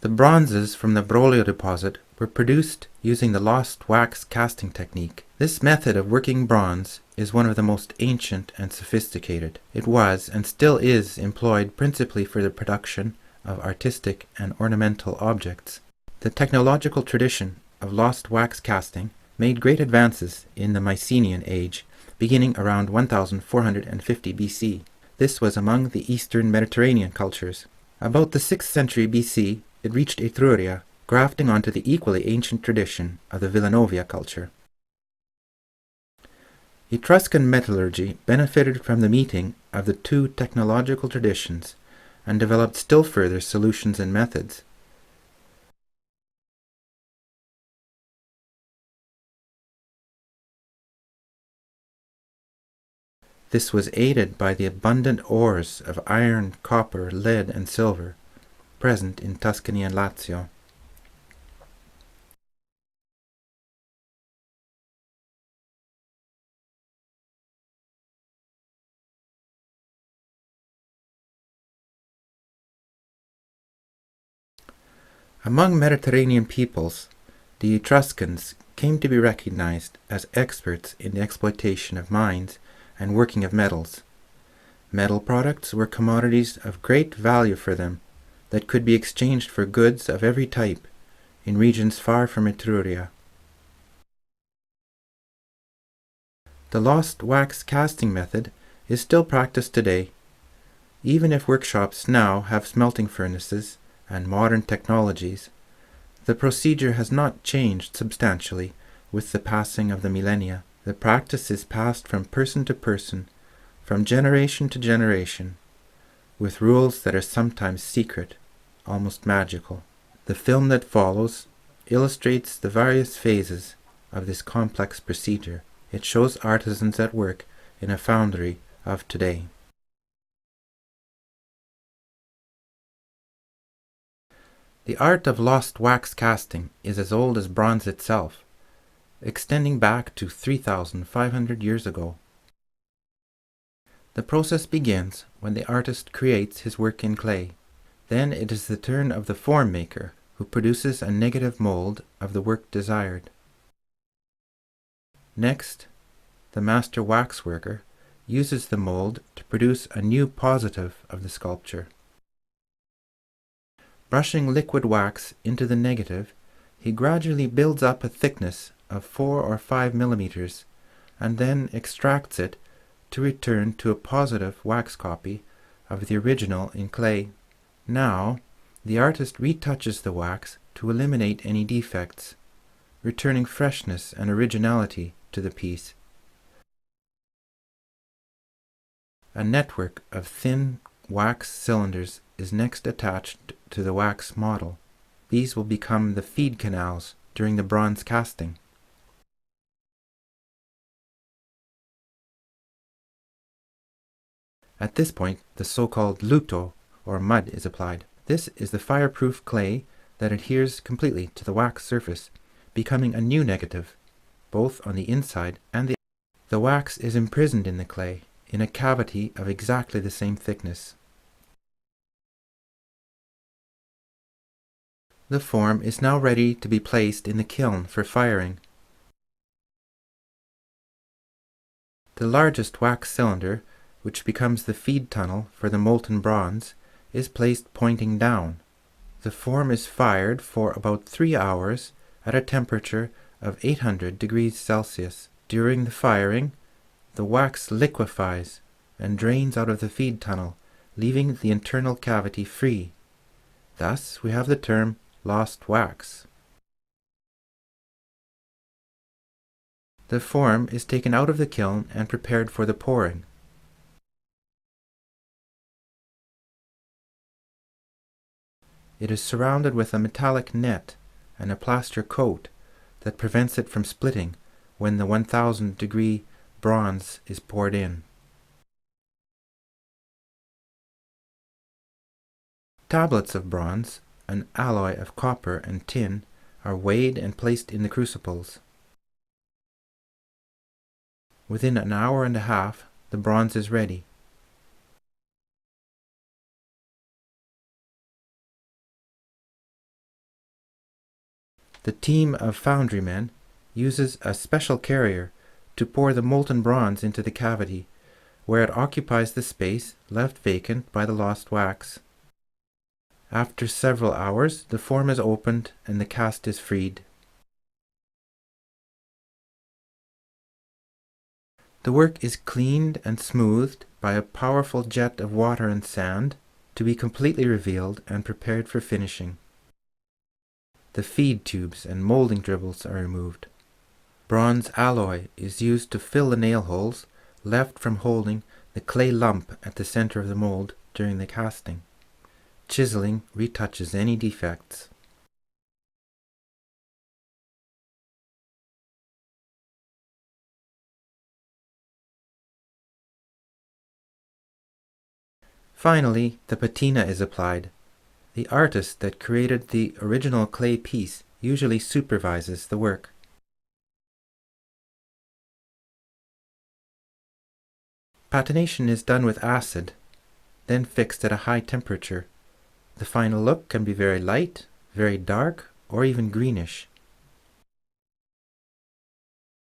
The bronzes from the Broglio deposit were produced using the lost wax casting technique. This method of working bronze is one of the most ancient and sophisticated. It was, and still is, employed principally for the production of artistic and ornamental objects. The technological tradition of lost wax casting made great advances in the Mycenaean age, beginning around 1450 BC. This was among the Eastern Mediterranean cultures. About the 6th century BC, it reached Etruria, grafting onto the equally ancient tradition of the Villanovia culture. Etruscan metallurgy benefited from the meeting of the two technological traditions and developed still further solutions and methods. This was aided by the abundant ores of iron, copper, lead, and silver present in Tuscany and Lazio. Among Mediterranean peoples, the Etruscans came to be recognized as experts in the exploitation of mines and working of metals. Metal products were commodities of great value for them that could be exchanged for goods of every type in regions far from Etruria. The lost wax casting method is still practiced today, even if workshops now have smelting furnaces and modern technologies. The procedure has not changed substantially with the passing of the millennia. The practice is passed from person to person, from generation to generation, with rules that are sometimes secret, almost magical. The film that follows illustrates the various phases of this complex procedure. It shows artisans at work in a foundry of today. The art of lost wax casting is as old as bronze itself, extending back to 3,500 years ago. The process begins when the artist creates his work in clay. Then it is the turn of the form maker, who produces a negative mold of the work desired. Next, the master waxworker uses the mold to produce a new positive of the sculpture. Brushing liquid wax into the negative, he gradually builds up a thickness of 4 or 5 millimeters and then extracts it to return to a positive wax copy of the original in clay. Now, the artist retouches the wax to eliminate any defects, returning freshness and originality to the piece. A network of thin wax cylinders is next attached to the wax model. These will become the feed canals during the bronze casting. At this point, the so-called luto, or mud, is applied. This is the fireproof clay that adheres completely to the wax surface, becoming a new negative, both on the inside and the outside. The wax is imprisoned in the clay, in a cavity of exactly the same thickness. The form is now ready to be placed in the kiln for firing. The largest wax cylinder, which becomes the feed tunnel for the molten bronze, is placed pointing down. The form is fired for about 3 hours at a temperature of 800 degrees Celsius. During the firing, the wax liquefies and drains out of the feed tunnel, leaving the internal cavity free. Thus, we have the term lost wax. The form is taken out of the kiln and prepared for the pouring. It is surrounded with a metallic net and a plaster coat that prevents it from splitting when the 1000-degree bronze is poured in. Tablets of bronze, an alloy of copper and tin, are weighed and placed in the crucibles. Within an hour and a half, the bronze is ready. The team of foundrymen uses a special carrier to pour the molten bronze into the cavity, where it occupies the space left vacant by the lost wax. After several hours, the form is opened and the cast is freed. The work is cleaned and smoothed by a powerful jet of water and sand to be completely revealed and prepared for finishing. The feed tubes and molding dribbles are removed. Bronze alloy is used to fill the nail holes left from holding the clay lump at the center of the mold during the casting. Chiseling retouches any defects. Finally, the patina is applied. The artist that created the original clay piece usually supervises the work. Patination is done with acid, then fixed at a high temperature. The final look can be very light, very dark, or even greenish.